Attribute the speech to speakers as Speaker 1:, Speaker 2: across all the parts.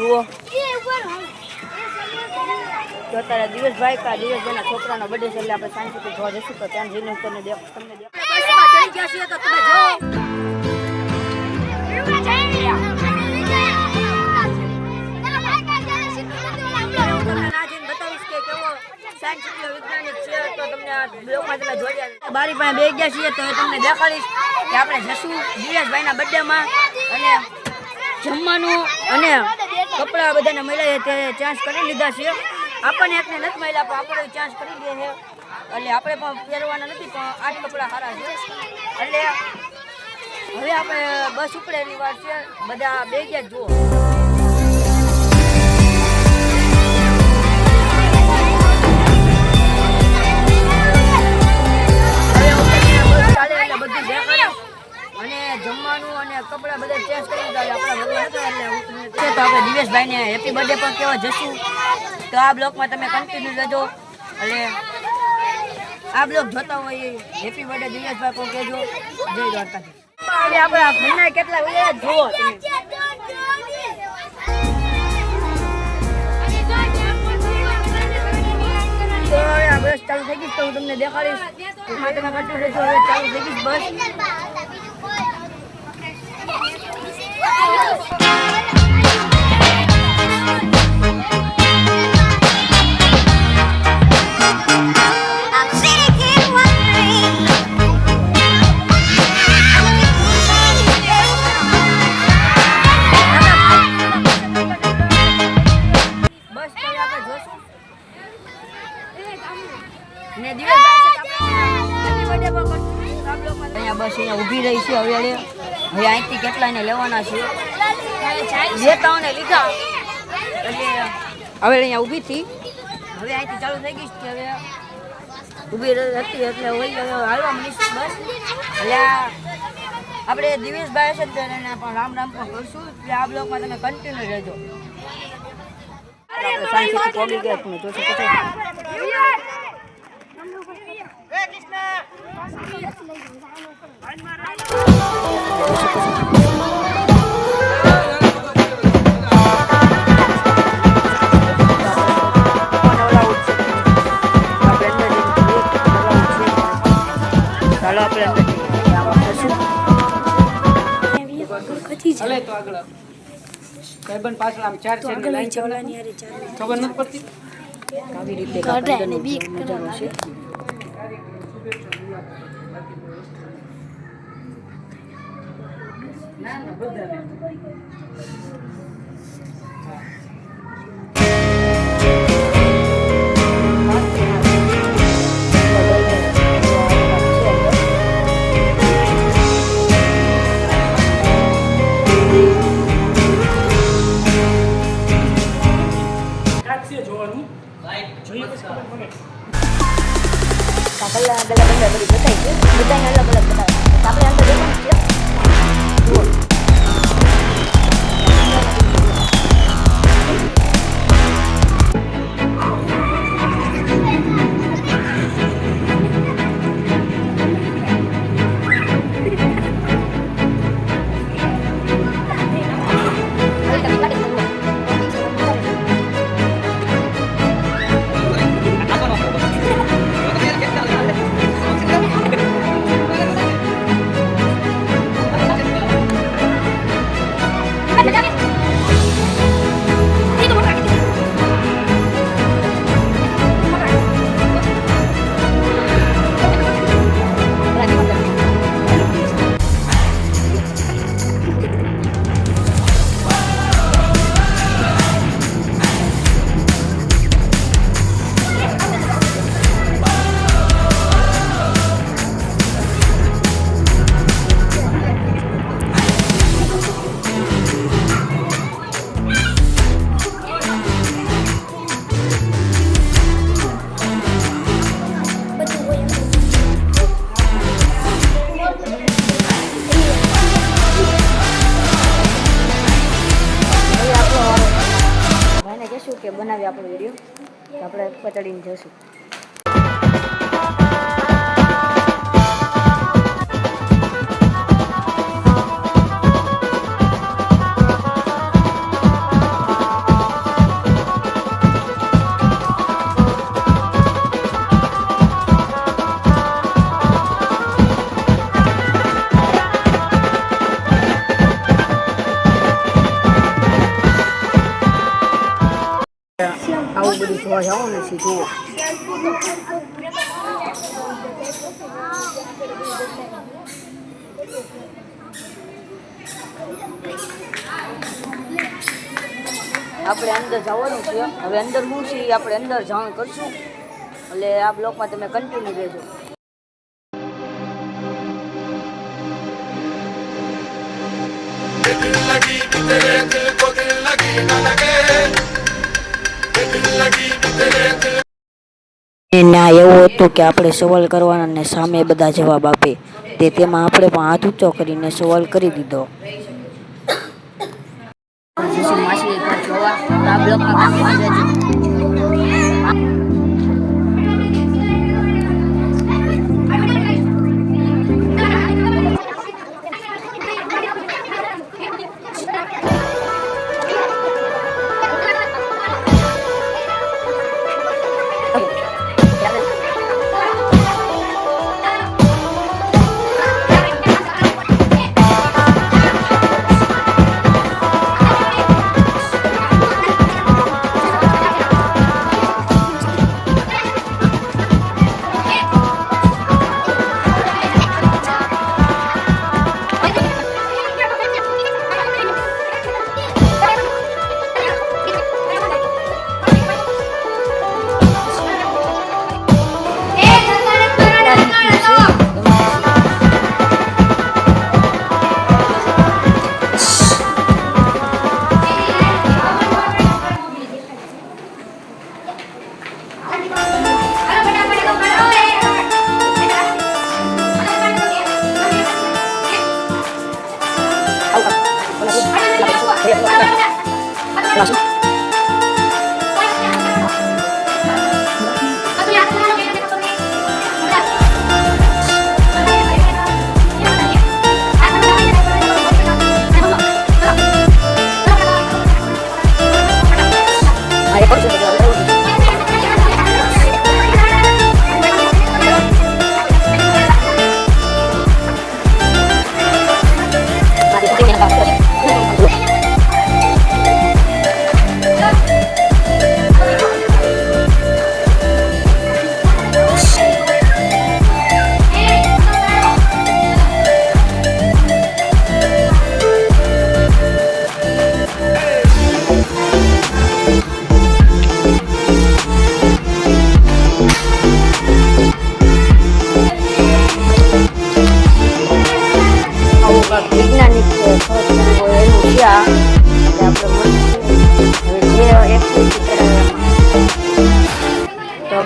Speaker 1: જુઓ તો અત્યારે દિવસભાઈ દિવસભાઈના છોકરાનો બર્થડે છે એટલે આપણે શાંતિથી જોવા જઈશું તો ત્યાં જઈને તમને ચડી ગયા છીએ તો તમે જો બારી પાસે બે ગયા છીએ તો તમને દેખાડીશ કે આપણે જશું દિવેશભાઈના બર્થડેમાં અને જમવાનું અને કપડા બધાને મળ્યા તે ચાન્સ કરી લીધા છે. આપણને એકને નથી મળ્યા પણ આપણે ચાન્સ કરી દે છે એટલે આપણે પણ પહેરવાના નથી પણ આ જ કપડા સારા છે એટલે હવે આપણે બસ ઉપડેની વાર છે. બધા બે ગયા જુઓ અને જમવાનું અને કપડા બધા ચેન્જ કરી દીધા આપણા ભગવાન હતા એટલે તો આપણે દિવેશભાઈને હેપી બર્થડે પણ કહેવા જશું. તો આ બ્લોગમાં તમે કન્ટિન્યુ રહેજો એટલે આ બ્લોગ જોતા હોય હેપી બર્થડે દિવેશભાઈ પણ કહેજો. જય દ્વારકાથી. આપણા ઘરના કેટલા હોય જુઓ તમે તો હવે આ બસ ચાલુ થઈ ગઈ તો હું તમને દેખાડીશ. તમે કન્ટિન્યુ રહેજો. હવે ચાલુ થઈ ગઈ બસ. બસ અહીંયા ઊભી રહી છે હવે અહીંથી કેટલા એને લેવાના છે લેતાઓને લીધા એટલે હવે અહીંયા ઊભી હતી. હવે અહીંથી ચાલુ થઈ ગઈ છે. હવે ઊભી હતી એટલે હાલવા મળીશ બસ. એટલે આપણે દિવેશભાઈ છે તો એને પણ રામ રામ પણ કરશું. એટલે આ બ્લોગમાં તમે કન્ટિન્યુ રહેજો. આપણે શાંતિથી પહોંચી ગયા તમે જોઈ શકો છો.
Speaker 2: ચાલો તો આગળ ભાઈબંધ પાછળ આમ ચાર છે ને લાઈન ચલાવવાની ખબર નથી પડતી
Speaker 1: આવી રીતે કાઢવાની બીક નજારો છે.
Speaker 2: ના ના બધાને
Speaker 1: બધાને અલગ અલગ બતાવે આપણે અંદર દેખવાનું છે. કે બનાવી આપણો વિડીયો આપણે પચડીને જઈશું. જોવા જવાનું છે જુઓ. આપણે અંદર જવાનું છે. હવે અંદર શું છે એ આપણે અંદર જાણ કરશું. એટલે આ બ્લોકમાં તમે કન્ટિન્યુ રહેજો. ના એવું હતું કે આપણે સવાલ કરવાના ને સામે બધા જવાબ આપે તેમાં આપણે પણ હાથ ઊંચો કરીને સવાલ કરી દીધો. માછલી જોવા આ બ્લોકમાં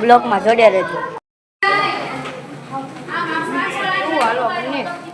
Speaker 1: બ્લોકમાં જોડ્યા રહેજો. હાલો બંને